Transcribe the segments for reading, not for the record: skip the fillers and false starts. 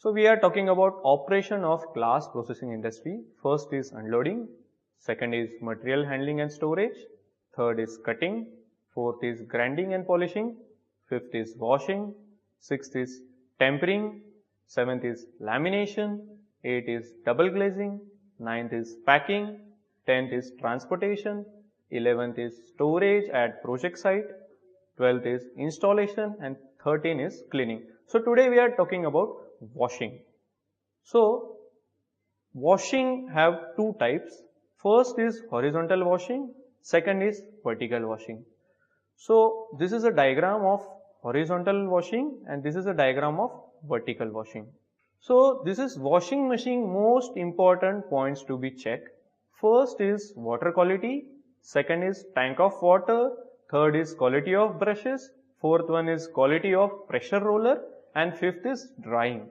So we are talking about operation of glass processing industry. First is unloading, second is material handling and storage, third is cutting, fourth is grinding and polishing, fifth is washing, sixth is tempering, seventh is lamination, eighth is double glazing, ninth is packing, 10th is transportation, 11th is storage at project site, 12th is installation, and 13 is cleaning. So today we are talking about washing. So washing have two types. First is horizontal washing, second is vertical washing. So this is a diagram of horizontal washing and this is a diagram of vertical washing. So this is washing machine most important points to be checked. First is water quality, second is tank of water, third is quality of brushes, fourth one is quality of pressure roller, and fifth is drying.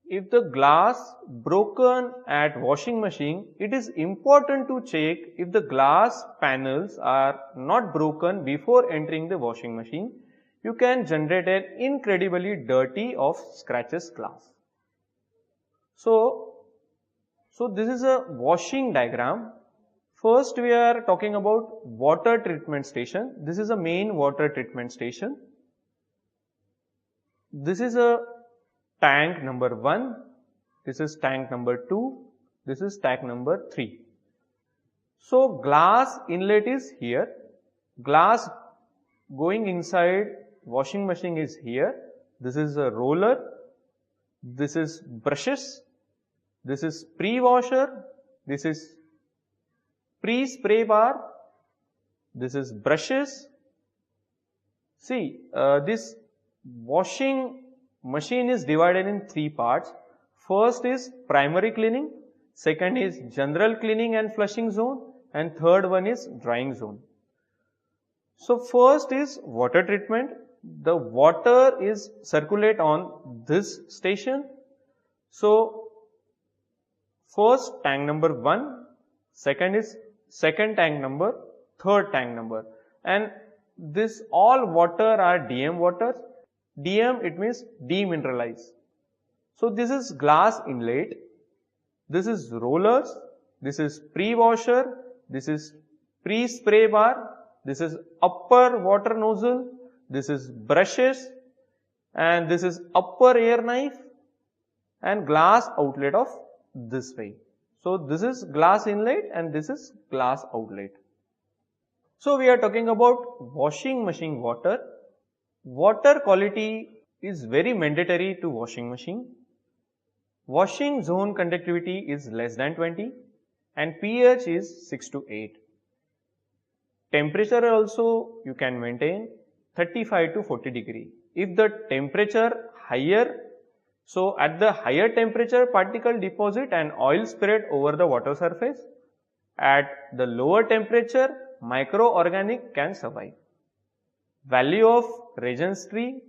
If the glass broken at washing machine, it is important to check if the glass panels are not broken before entering the washing machine. You can generate an incredibly dirty of scratches glass. So this is a washing diagram. First we are talking about water treatment station. This is a main water treatment station. This is a tank number 1, this is tank number 2, this is tank number 3. So glass inlet is here, glass going inside washing machine is here, this is a roller, this is brushes, this is pre-washer, this is pre-spray bar, this is brushes. See, this washing machine is divided in three parts. First is primary cleaning, second is general cleaning and flushing zone, and third one is drying zone. So first is water treatment. The water is circulate on this station. So first tank number 1, second is second tank number, third tank number, and this all water are DM waters. DM it means demineralized. So this is glass inlet, this is rollers, this is pre-washer, this is pre-spray bar, this is upper water nozzle, this is brushes, and this is upper air knife and glass outlet of this way. So this is glass inlet and this is glass outlet. So we are talking about washing machine water. Water quality is very mandatory to washing machine. Washing zone conductivity is less than 20 and pH is 6 to 8. Temperature also you can maintain 35 to 40 degree. If the temperature higher, so at the higher temperature particle deposit and oil spread over the water surface. At the lower temperature microorganic can survive. Value of regency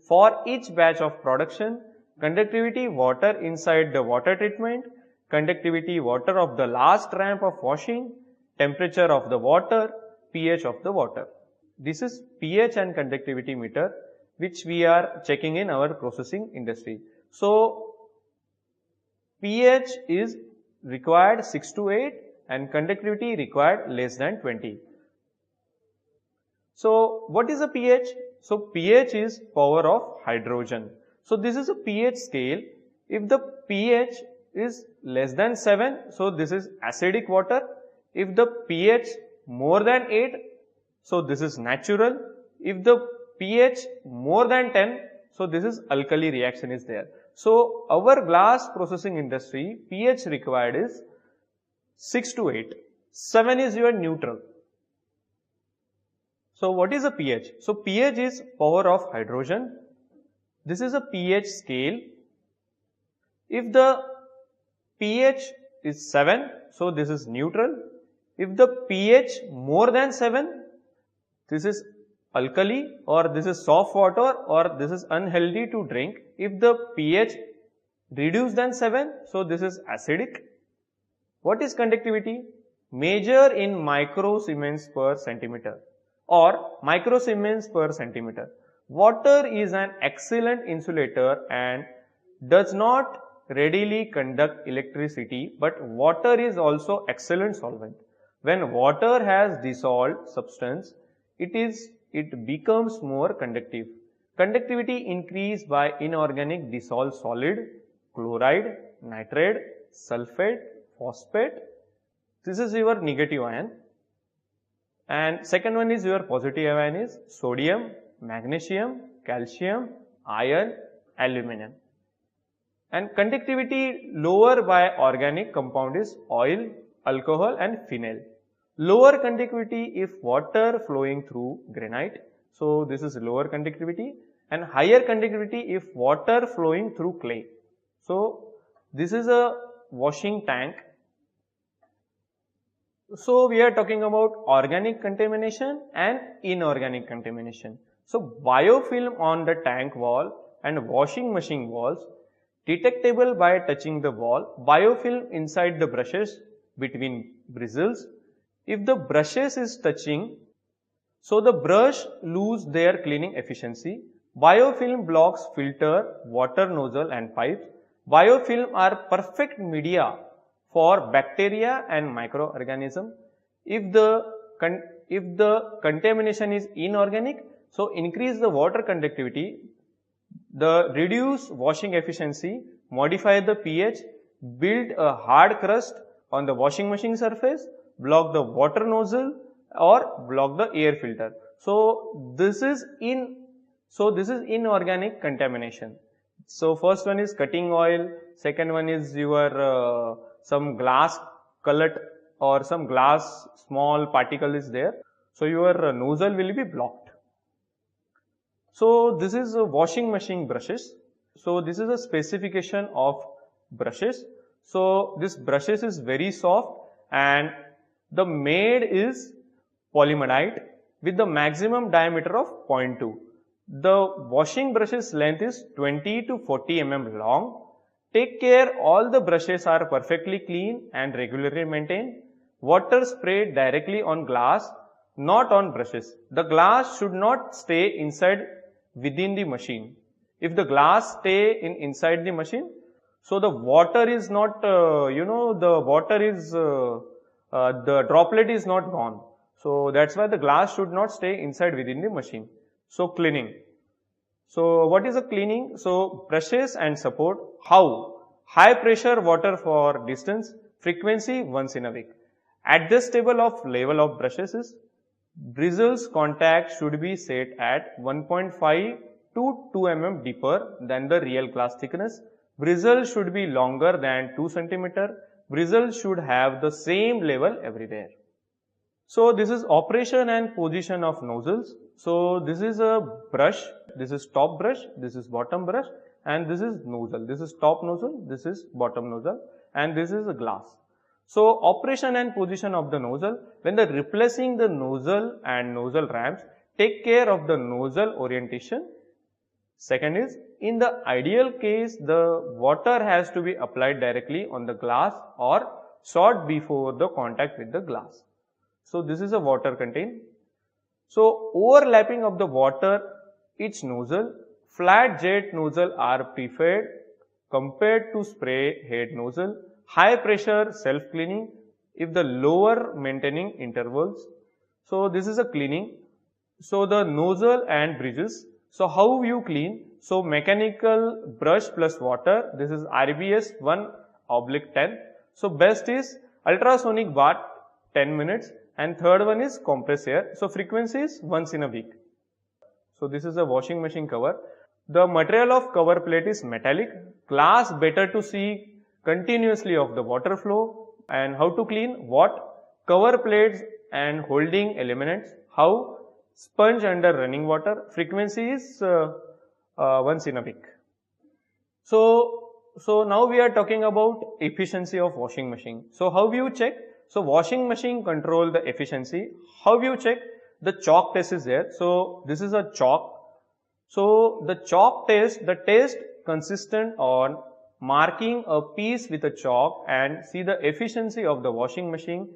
for each batch of production, conductivity water inside the water treatment, conductivity water of the last ramp of washing, temperature of the water, pH of the water. This is pH and conductivity meter which we are checking in our processing industry. So pH is required 6 to 8 and conductivity required less than 20. So what is a pH? So pH is power of hydrogen. So this is a pH scale. If the pH is less than 7, so this is acidic water. If the pH more than 8, so this is natural. If the pH more than 10, so this is alkali reaction is there. So our glass processing industry pH required is 6 to 8. 7 is your neutral. So what is a pH? So pH is power of hydrogen. This is a pH scale. If the pH is 7, so this is neutral. If the pH more than 7, this is alkali or this is soft water or this is unhealthy to drink. If the pH reduced than 7, so this is acidic. What is conductivity? Measure in microsiemens per centimeter or microsiemens per centimeter. Water is an excellent insulator and does not readily conduct electricity, but water is also excellent solvent. When water has dissolved substance, it becomes more conductive. Conductivity increased by inorganic dissolved solid, chloride, nitrate, sulfate, phosphate. This is your negative ion. And second one is your positive ion is sodium, magnesium, calcium, iron, aluminum. And conductivity lower by organic compound is oil, alcohol and phenyl. Lower conductivity if water flowing through granite. So this is lower conductivity, and higher conductivity if water flowing through clay. So this is a washing tank. So we are talking about organic contamination and inorganic contamination. So biofilm on the tank wall and washing machine walls detectable by touching the wall, biofilm inside the brushes between bristles. If the brushes is touching, so the brush lose their cleaning efficiency. Biofilm blocks filter, water nozzle and pipes. Biofilm are perfect media for bacteria and microorganism. If the contamination is inorganic, so increase the water conductivity, the reduce washing efficiency, modify the pH, build a hard crust on the washing machine surface, block the water nozzle or block the air filter. So this is inorganic contamination. So first one is cutting oil, second one is your some glass cullet or some glass small particle is there. So your nozzle will be blocked. So this is a washing machine brushes. So this is a specification of brushes. So this brushes is very soft and the made is polyamidite with the maximum diameter of 0.2. The washing brushes length is 20 to 40 mm long. Take care all the brushes are perfectly clean and regularly maintained. Water sprayed directly on glass, not on brushes. The glass should not stay inside within the machine. If the glass stay inside the machine, so the water is not, the water is, the droplet is not gone. So that's why the glass should not stay inside within the machine. So cleaning. So what is a cleaning? So brushes and support. How? High pressure water for distance, frequency once in a week. Adjustable of level of brushes is bristles contact should be set at 1.5 to 2 mm deeper than the real glass thickness. Bristle should be longer than 2 cm. Bristle should have the same level everywhere. So this is operation and position of nozzles. So this is a brush, this is top brush, this is bottom brush and this is nozzle. This is top nozzle, this is bottom nozzle and this is a glass. So operation and position of the nozzle. When the replacing the nozzle and nozzle ramps, take care of the nozzle orientation. Second is, in the ideal case, the water has to be applied directly on the glass or short before the contact with the glass. So this is a water contain. So overlapping of the water, each nozzle, flat jet nozzle are preferred compared to spray head nozzle. High pressure self cleaning if the lower maintaining intervals. So this is a cleaning. So the nozzle and bridges. So how you clean? So mechanical brush plus water. This is RBS 1/10. So best is ultrasonic bath 10 minutes and third one is compress air. So frequency is once in a week. So this is a washing machine cover. The material of cover plate is metallic. Glass better to see continuously of the water flow. And how to clean? What? Cover plates and holding elements. How? Sponge under running water. Frequency is once in a week. So now we are talking about efficiency of washing machine. So how you check? So washing machine control the efficiency. How you check? The chalk test is there. So this is a chalk. So the chalk test, the test consistent on marking a piece with a chalk and see the efficiency of the washing machine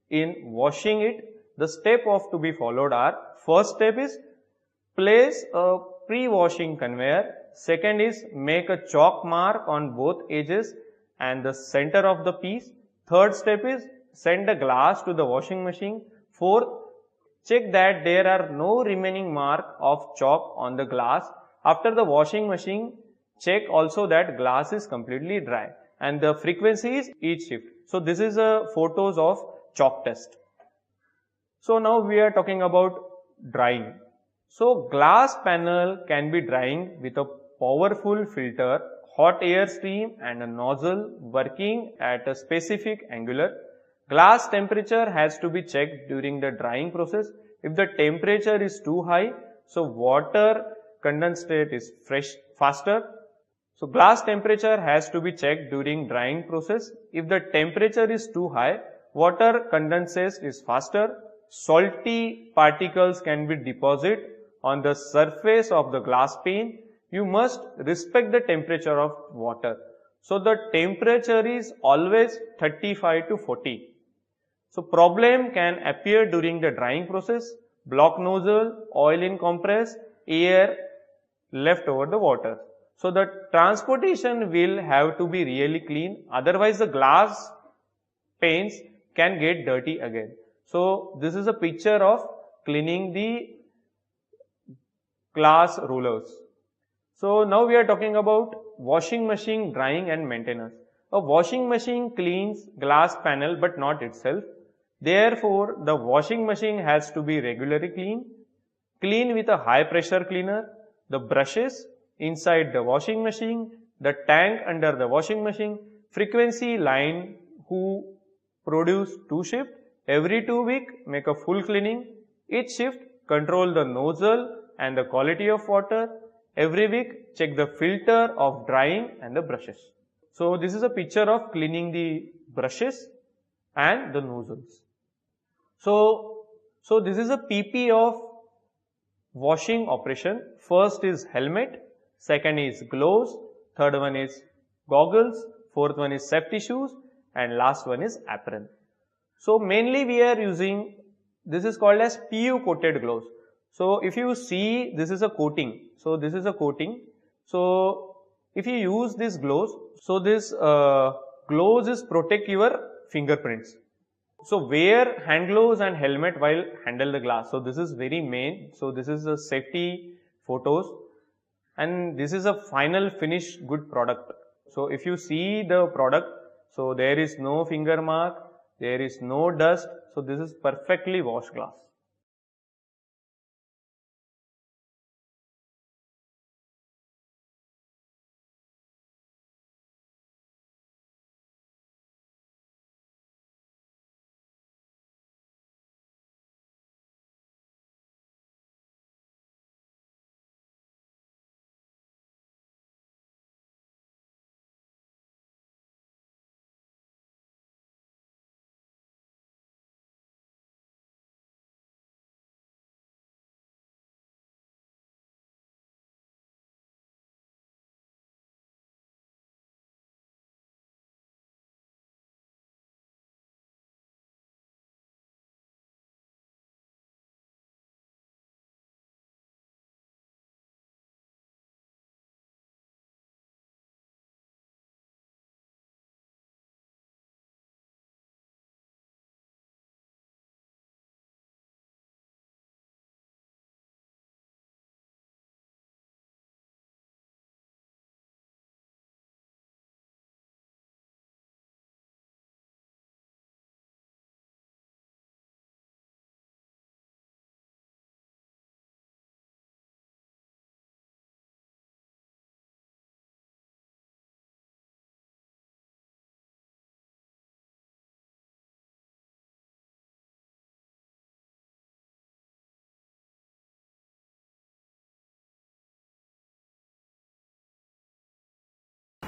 in washing it. The step of to be followed are, first step is place a pre-washing conveyor. Second is make a chalk mark on both edges and the center of the piece. Third step is send the glass to the washing machine. Fourth, check that there are no remaining mark of chalk on the glass. After the washing machine, check also that glass is completely dry and the frequency is each shift. So this is a photos of chalk test. So now we are talking about drying. So glass panel can be drying with a powerful filter, hot air stream and a nozzle working at a specific angular. Glass temperature has to be checked during the drying process. If the temperature is too high, so water condensate is faster. So glass temperature has to be checked during drying process. If the temperature is too high, water condensate is faster. Salty particles can be deposited on the surface of the glass pane. You must respect the temperature of water. So the temperature is always 35 to 40. So problem can appear during the drying process, block nozzle, oil in compress, air left over the water. So the transportation will have to be really clean, otherwise the glass panes can get dirty again. So this is a picture of cleaning the glass rollers. So now we are talking about washing machine drying and maintenance. A washing machine cleans glass panel but not itself. Therefore, the washing machine has to be regularly cleaned. Clean with a high pressure cleaner, the brushes inside the washing machine, the tank under the washing machine, frequency line who produce 2 shifts. Every 2 weeks make a full cleaning. Each shift control the nozzle and the quality of water. Every week check the filter of drying and the brushes. So this is a picture of cleaning the brushes and the nozzles. So this is a PP of washing operation. First is helmet, second is gloves, third one is goggles, fourth one is safety shoes and last one is apron. So mainly we are using, this is called as PU coated gloves. So if you see, this is a coating. So this is a coating. So if you use these gloves, so this gloves is protect your fingerprints. So wear hand gloves and helmet while handle the glass. So this is very main. So this is the safety photos and this is a final finished good product. So if you see the product, so there is no finger mark, there is no dust. So this is perfectly washed glass.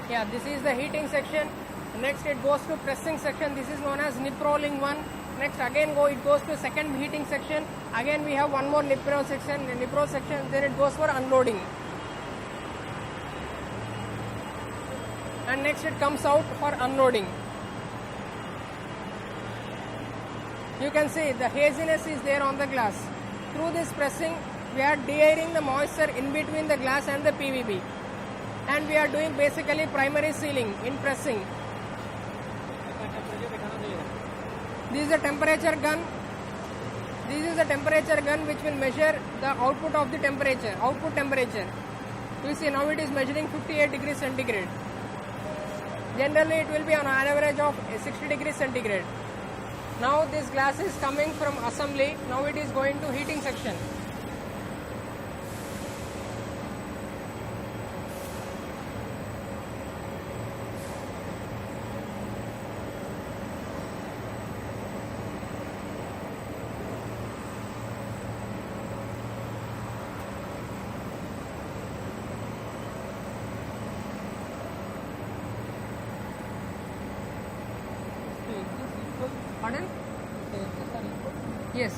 Yeah, this is the heating section. Next it goes to pressing section. This is known as nip rolling one. Next again it goes to second heating section. Again we have one more nip roll section. Then it goes for unloading. And next it comes out for unloading. You can see the haziness is there on the glass. Through this pressing, we are de-airing the moisture in between the glass and the PVB, and we are doing basically primary sealing in pressing. This is a temperature gun. This is a temperature gun which will measure the output of the temperature, output temperature. You see now it is measuring 58 degrees centigrade. Generally it will be on an average of 60 degrees centigrade. Now this glass is coming from assembly, now it is going to heating section. Pardon? Yes.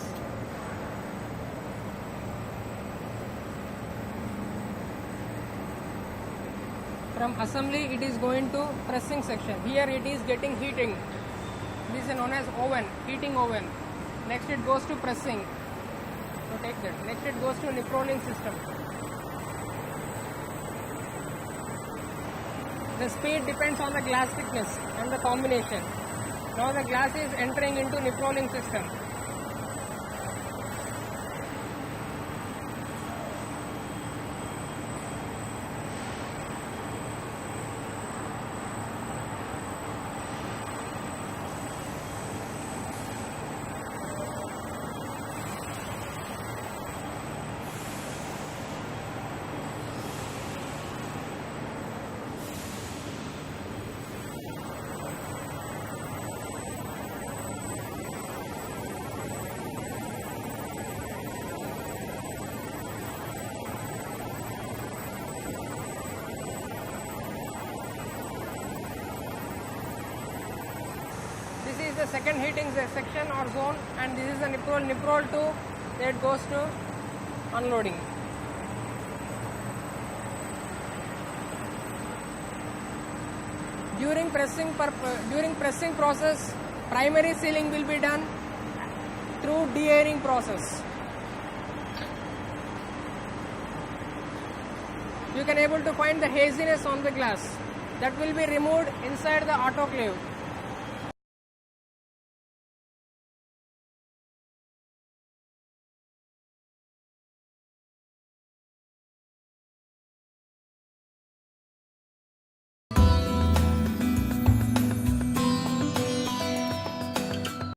From assembly it is going to pressing section. Here it is getting heating. This is known as oven, heating oven. Next it goes to pressing. So take that. Next it goes to nip rolling system. The speed depends on the glass thickness and the combination. Now the glass is entering into nip rolling system. This is the second heating section or zone, and this is the nip roll 2, that goes to unloading. During pressing process, primary sealing will be done through de-airing process. You can able to find the haziness on the glass that will be removed inside the autoclave.